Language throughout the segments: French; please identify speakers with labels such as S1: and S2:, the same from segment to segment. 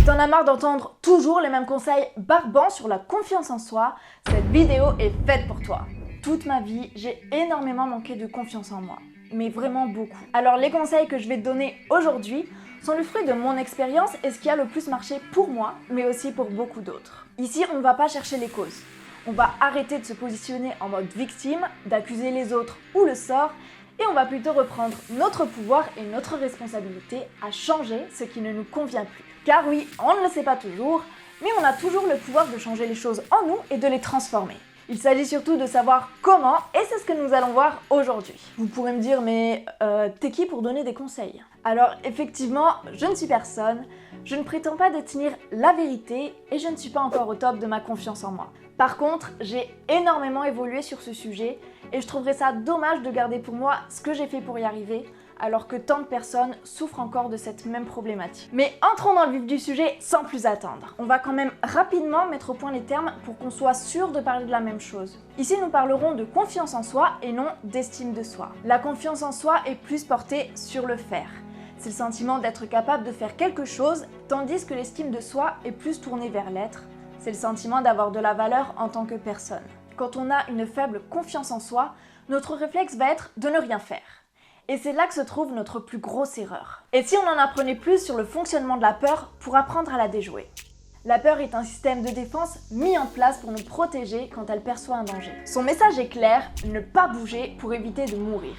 S1: T'en as marre d'entendre toujours les mêmes conseils barbants sur la confiance en soi? Cette vidéo est faite pour toi. Toute ma vie, j'ai énormément manqué de confiance en moi, mais vraiment beaucoup. Alors les conseils que je vais te donner aujourd'hui sont le fruit de mon expérience et ce qui a le plus marché pour moi, mais aussi pour beaucoup d'autres. Ici, on ne va pas chercher les causes. On va arrêter de se positionner en mode victime, d'accuser les autres ou le sort, et on va plutôt reprendre notre pouvoir et notre responsabilité à changer ce qui ne nous convient plus. Car oui, on ne le sait pas toujours, mais on a toujours le pouvoir de changer les choses en nous et de les transformer. Il s'agit surtout de savoir comment, et c'est ce que nous allons voir aujourd'hui. Vous pourrez me dire, mais t'es qui pour donner des conseils? Alors effectivement, je ne suis personne, je ne prétends pas détenir la vérité, et je ne suis pas encore au top de ma confiance en moi. Par contre, j'ai énormément évolué sur ce sujet, et je trouverais ça dommage de garder pour moi ce que j'ai fait pour y arriver, alors que tant de personnes souffrent encore de cette même problématique. Mais entrons dans le vif du sujet sans plus attendre. On va quand même rapidement mettre au point les termes pour qu'on soit sûr de parler de la même chose. Ici, nous parlerons de confiance en soi et non d'estime de soi. La confiance en soi est plus portée sur le faire. C'est le sentiment d'être capable de faire quelque chose, tandis que l'estime de soi est plus tournée vers l'être. C'est le sentiment d'avoir de la valeur en tant que personne. Quand on a une faible confiance en soi, notre réflexe va être de ne rien faire. Et c'est là que se trouve notre plus grosse erreur. Et si on en apprenait plus sur le fonctionnement de la peur pour apprendre à la déjouer? La peur est un système de défense mis en place pour nous protéger quand elle perçoit un danger. Son message est clair, ne pas bouger pour éviter de mourir.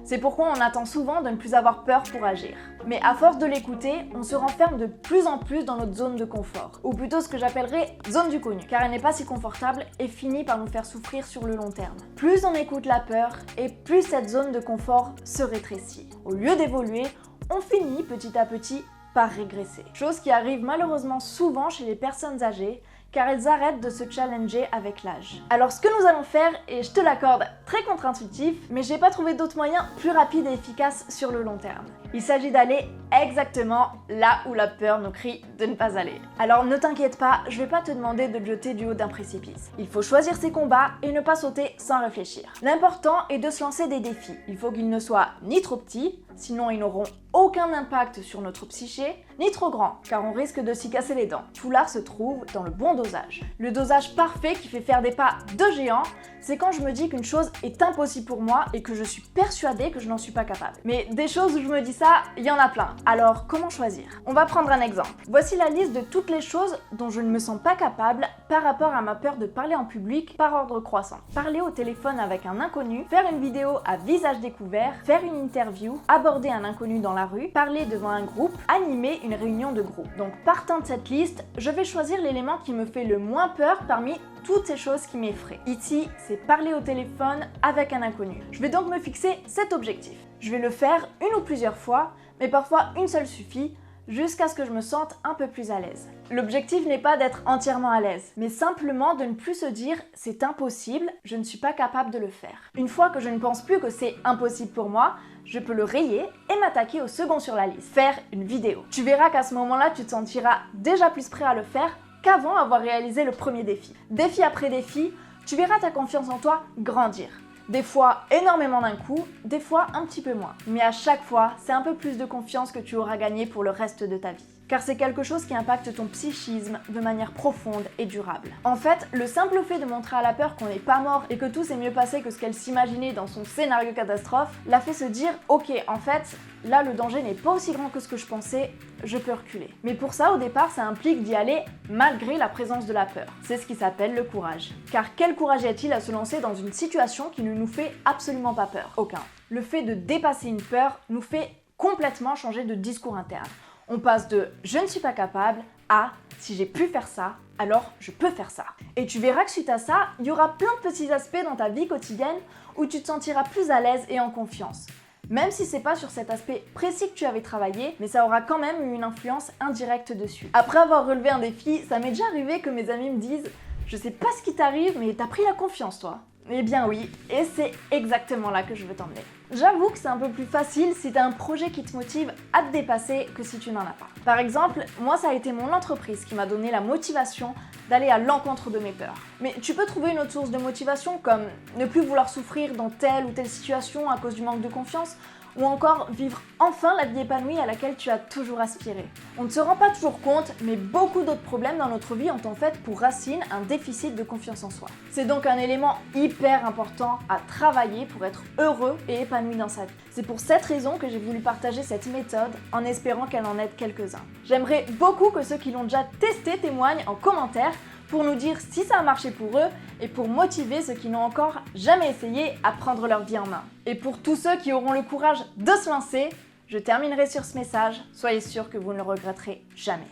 S1: C'est pourquoi on attend souvent de ne plus avoir peur pour agir. Mais à force de l'écouter, on se renferme de plus en plus dans notre zone de confort. Ou plutôt ce que j'appellerais zone du connu, car elle n'est pas si confortable et finit par nous faire souffrir sur le long terme. Plus on écoute la peur, et plus cette zone de confort se rétrécit. Au lieu d'évoluer, on finit petit à petit par régresser. Chose qui arrive malheureusement souvent chez les personnes âgées, car elles arrêtent de se challenger avec l'âge. Alors ce que nous allons faire, et je te l'accorde, très contre-intuitif, mais j'ai pas trouvé d'autres moyens plus rapides et efficaces sur le long terme. Il s'agit d'aller exactement là où la peur nous crie de ne pas aller. Alors ne t'inquiète pas, je vais pas te demander de te jeter du haut d'un précipice. Il faut choisir ses combats et ne pas sauter sans réfléchir. L'important est de se lancer des défis. Il faut qu'ils ne soient ni trop petits, sinon ils n'auront aucun impact sur notre psyché, ni trop grands, car on risque de s'y casser les dents. Tout l'art se trouve dans le bon dosage. Le dosage parfait qui fait faire des pas de géant, c'est quand je me dis qu'une chose est impossible pour moi et que je suis persuadée que je n'en suis pas capable. Mais des choses où je me dis ça, il y en a plein. Alors comment choisir? On va prendre un exemple. Voici la liste de toutes les choses dont je ne me sens pas capable par rapport à ma peur de parler en public par ordre croissant. Parler au téléphone avec un inconnu, faire une vidéo à visage découvert, faire une interview, aborder un inconnu dans la rue, parler devant un groupe, animer une réunion de groupe. Donc partant de cette liste, je vais choisir l'élément qui me fait le moins peur parmi toutes ces choses qui m'effraient. Ici, c'est parler au téléphone avec un inconnu. Je vais donc me fixer cet objectif. Je vais le faire une ou plusieurs fois, mais parfois une seule suffit, jusqu'à ce que je me sente un peu plus à l'aise. L'objectif n'est pas d'être entièrement à l'aise, mais simplement de ne plus se dire « c'est impossible, je ne suis pas capable de le faire ». Une fois que je ne pense plus que c'est impossible pour moi, je peux le rayer et m'attaquer au second sur la liste, faire une vidéo. Tu verras qu'à ce moment-là, tu te sentiras déjà plus prêt à le faire qu'avant avoir réalisé le premier défi. Défi après défi, tu verras ta confiance en toi grandir. Des fois énormément d'un coup, des fois un petit peu moins. Mais à chaque fois, c'est un peu plus de confiance que tu auras gagné pour le reste de ta vie. Car c'est quelque chose qui impacte ton psychisme de manière profonde et durable. En fait, le simple fait de montrer à la peur qu'on n'est pas mort et que tout s'est mieux passé que ce qu'elle s'imaginait dans son scénario catastrophe, l'a fait se dire « Ok, en fait, là le danger n'est pas aussi grand que ce que je pensais, je peux reculer ». Mais pour ça, au départ, ça implique d'y aller malgré la présence de la peur. C'est ce qui s'appelle le courage. Car quel courage y a-t-il à se lancer dans une situation qui ne nous fait absolument pas peur? Aucun. Le fait de dépasser une peur nous fait complètement changer de discours interne. On passe de « je ne suis pas capable » à « si j'ai pu faire ça, alors je peux faire ça ». Et tu verras que suite à ça, il y aura plein de petits aspects dans ta vie quotidienne où tu te sentiras plus à l'aise et en confiance. Même si c'est pas sur cet aspect précis que tu avais travaillé, mais ça aura quand même eu une influence indirecte dessus. Après avoir relevé un défi, ça m'est déjà arrivé que mes amis me disent « je sais pas ce qui t'arrive, mais t'as pris la confiance toi ». Eh bien oui, et c'est exactement là que je veux t'emmener. J'avoue que c'est un peu plus facile si tu as un projet qui te motive à te dépasser que si tu n'en as pas. Par exemple, moi ça a été mon entreprise qui m'a donné la motivation d'aller à l'encontre de mes peurs. Mais tu peux trouver une autre source de motivation comme ne plus vouloir souffrir dans telle ou telle situation à cause du manque de confiance, ou encore vivre enfin la vie épanouie à laquelle tu as toujours aspiré. On ne se rend pas toujours compte, mais beaucoup d'autres problèmes dans notre vie ont en fait pour racine un déficit de confiance en soi. C'est donc un élément hyper important à travailler pour être heureux et épanoui dans sa vie. C'est pour cette raison que j'ai voulu partager cette méthode en espérant qu'elle en aide quelques-uns. J'aimerais beaucoup que ceux qui l'ont déjà testé témoignent en commentaire pour nous dire si ça a marché pour eux et pour motiver ceux qui n'ont encore jamais essayé à prendre leur vie en main. Et pour tous ceux qui auront le courage de se lancer, je terminerai sur ce message, soyez sûrs que vous ne le regretterez jamais.